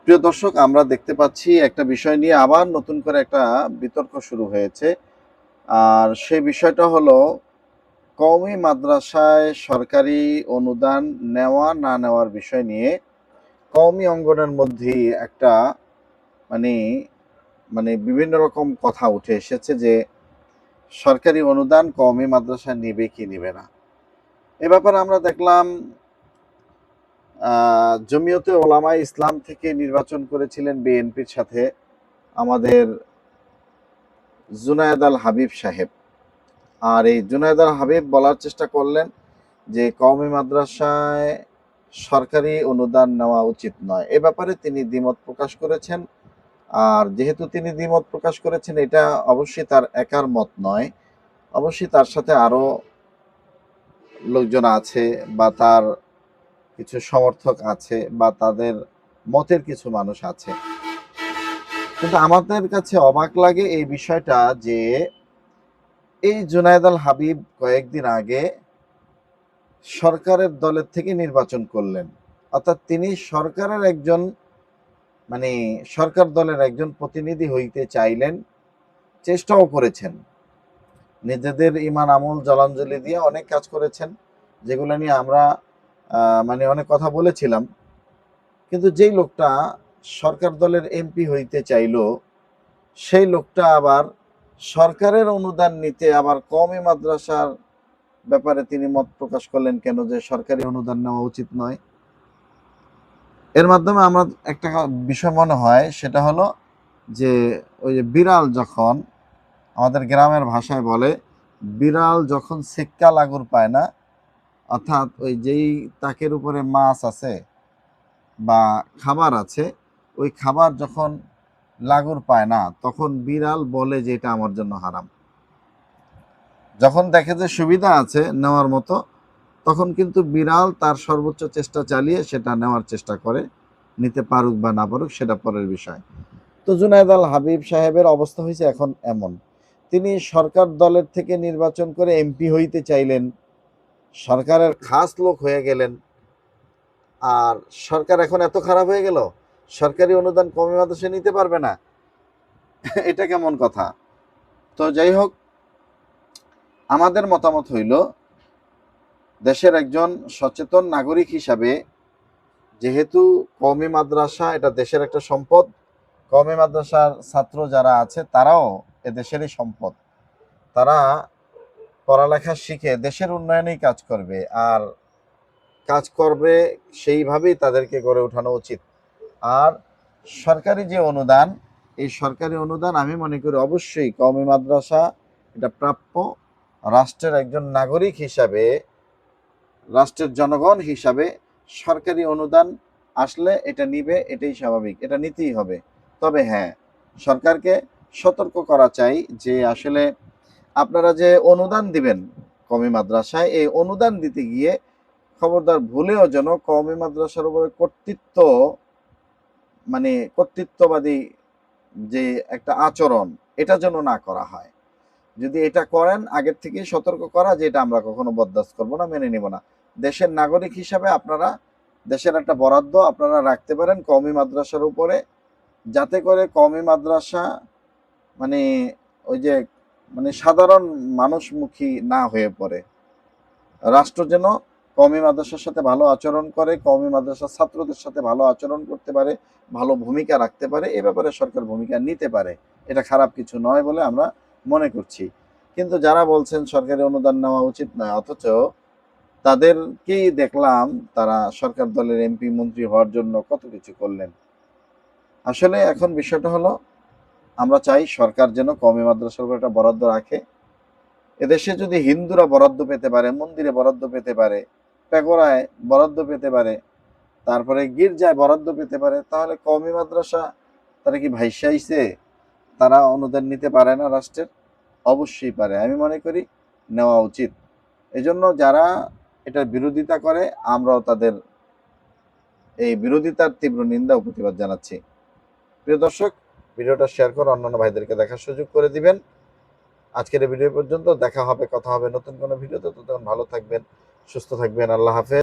প্রিয় দর্শক, আমরা দেখতে পাচ্ছি একটা বিষয় নিয়ে আবার নতুন করে একটা বিতর্ক শুরু হয়েছে। আর সেই বিষয়টা হলো কওমি মাদ্রাসায় সরকারি অনুদান নেওয়া না নেওয়ার বিষয় নিয়ে কওমি অঙ্গনের মধ্যেই একটা মানে মানে বিভিন্ন রকম কথা উঠে এসেছে যে সরকারি অনুদান কওমি মাদ্রাসা নিবে কি নিবে না। এ ব্যাপারে আমরা দেখলাম জমিয়তে ওলামায়ে ইসলাম থেকে নির্বাচন করেছিলেন বিএনপির সাথে আমাদের জুনায়েদ আল হাবিব সাহেব। আর এই জুনায়েদ আল হাবিব বলার চেষ্টা করলেন যে কওমি মাদ্রাসায় সরকারি অনুদান নেওয়া উচিত নয়। এ ব্যাপারে তিনি দ্বিমত প্রকাশ করেছেন। আর যেহেতু তিনি দ্বিমত প্রকাশ করেছেন, এটা অবশ্যই তার একার মত নয়, অবশ্যই তার সাথে আরো লোকজন আছে বা তার কিছু সমর্থক আছে বা তাদের মতের কিছু মানুষ আছে। কিন্তু আমাদের কাছে অবাক লাগে এই বিষয়টা যে এই জুনায়েদ আল হাবিব কয়েকদিন আগে সরকারের দলের থেকে নির্বাচন করলেন, অর্থাৎ তিনি সরকারের একজন সরকার দলের একজন প্রতিনিধি হইতে চাইলেন, চেষ্টাও করেছেন, নিজেদের ইমান আমল জলাঞ্জলি দিয়ে অনেক কাজ করেছেন, যেগুলো নিয়ে আমরা অনেক কথা বলেছিলাম। কিন্তু যেই লোকটা সরকার দলের এমপি হইতে চাইলো, সেই লোকটা আবার সরকারের অনুদান নিতে আবার কওমি মাদ্রাসার ব্যাপারে তিনি মত প্রকাশ করলেন কেন, যে সরকারি অনুদান নেওয়া উচিত নয়। এর মাধ্যমে আমরা একটা বিষয় মনে হয়, সেটা হলো যে ওই যে বিড়াল যখন, আমাদের গ্রামের ভাষায় বলে, বিড়াল যখন সিক্কা লাগুর পায় না, অর্থাৎ ওই যেই তাকের উপরে মাছ আছে বা খাবার আছে, ওই খাবার যখন লাগুর পায় না, তখন বিড়াল বলে যে এটা আমার জন্য হারাম। যখন দেখে যে সুবিধা আছে নেওয়ার মতো, তখন কিন্তু বিড়াল তার সর্বোচ্চ চেষ্টা চালিয়ে সেটা নেওয়ার চেষ্টা করে, নিতে পারুক বা না পারুক সেটা পরের বিষয়। তো জুনায়েদ আল হাবিব সাহেবের অবস্থা হয়েছে এখন এমন, তিনি সরকার দলের থেকে নির্বাচন করে এমপি হইতে চাইলেন, সরকারের খাস লোক হয়ে গেলেন, আর সরকার এখন এত খারাপ হয়ে গেল, সরকারি অনুদান কওমি মাদ্রাসায় নিতে পারবে না। এটা কেমন কথা? তো যাই হোক, আমাদের মতামত হইল, দেশের একজন সচেতন নাগরিক হিসাবে, যেহেতু কওমি মাদ্রাসা এটা দেশের একটা সম্পদ, কওমি মাদ্রাসার ছাত্র যারা আছে তারাও এ দেশেরই সম্পদ, তারা পড়ালেখা শিখে দেশের উন্নয়নেই কাজ করবে, আর কাজ করবে সেইভাবেই তাদেরকে গড়ে ওঠানো উচিত। আর সরকারি যে অনুদান, এই সরকারি অনুদান আমি মনে করি অবশ্যই কওমি মাদ্রাসা এটা প্রাপ্য। রাষ্ট্রের একজন নাগরিক হিসাবে, রাষ্ট্রের জনগণ হিসাবে সরকারি অনুদান আসলে এটা নিবে, এটাই স্বাভাবিক, এটা নিতেই হবে। তবে হ্যাঁ, সরকারকে সতর্ক করা চাই যে আসলে আপনারা যে অনুদান দিবেন কওমি মাদ্রাসায়, এই অনুদান দিতে গিয়ে খবরদার ভুলেও যেন কওমি মাদ্রাসার উপরে কর্তৃত্ববাদী যে একটা আচরণ, এটা যেন না করা হয়। যদি এটা করেন, আগের থেকেই সতর্ক করা যে এটা আমরা কখনো বরদাস্ত করবো না, মেনে নিব না। দেশের নাগরিক হিসাবে আপনারা দেশের একটা বরাদ্দ আপনারা রাখতে পারেন কওমি মাদ্রাসার উপরে, যাতে করে কওমি মাদ্রাসা মানে ওই যে সাধারণ মানুষমুখী না হয়ে পড়ে। রাষ্ট্র যেন কওমি মাদ্রাসার সাথে ভালো আচরণ করে, কওমি মাদ্রাসার ছাত্রদের সাথে ভালো আচরণ করতে পারে, ভালো ভূমিকা রাখতে পারে, এ ব্যাপারে সরকার ভূমিকা নিতে পারে। এটা খারাপ কিছু নয় বলে আমরা মনে করছি। কিন্তু যারা বলছেন সরকারি অনুদান নেওয়া উচিত নয়, অথচ তাদেরকেই দেখলাম তারা সরকার দলের এমপি মন্ত্রী হওয়ার জন্য কত কিছু করলেন। আসলে এখন বিষয়টা হলো, আমরা চাই সরকার যেন কওমি মাদ্রাসার উপর একটা বরাদ্দ রাখে। এদেশে যদি হিন্দুরা বরাদ্দ পেতে পারে, মন্দিরে বরাদ্দ পেতে পারে, পেগোড়ায় বরাদ্দ পেতে পারে, তারপরে গির্জায় বরাদ্দ পেতে পারে, তাহলে কওমি মাদ্রাসা তারা কি ভাইসাইছে? তারা অনুদান নিতে পারে না রাষ্ট্রের? অবশ্যই পারে, আমি মনে করি নেওয়া উচিত। এজন্য যারা এটার বিরোধিতা করে, আমরাও তাদের এই বিরোধিতার তীব্র নিন্দা ও প্রতিবাদ জানাচ্ছি। প্রিয় দর্শক, ভিডিওটা শেয়ার করে অন্যান্য ভাইদেরকে দেখার সুযোগ করে দিবেন। আজকের এই ভিডিও পর্যন্ত, দেখা হবে, কথা হবে নতুন কোনো ভিডিওতে। ততক্ষণ ভালো থাকবেন, সুস্থ থাকবেন। আল্লাহ হাফেজ।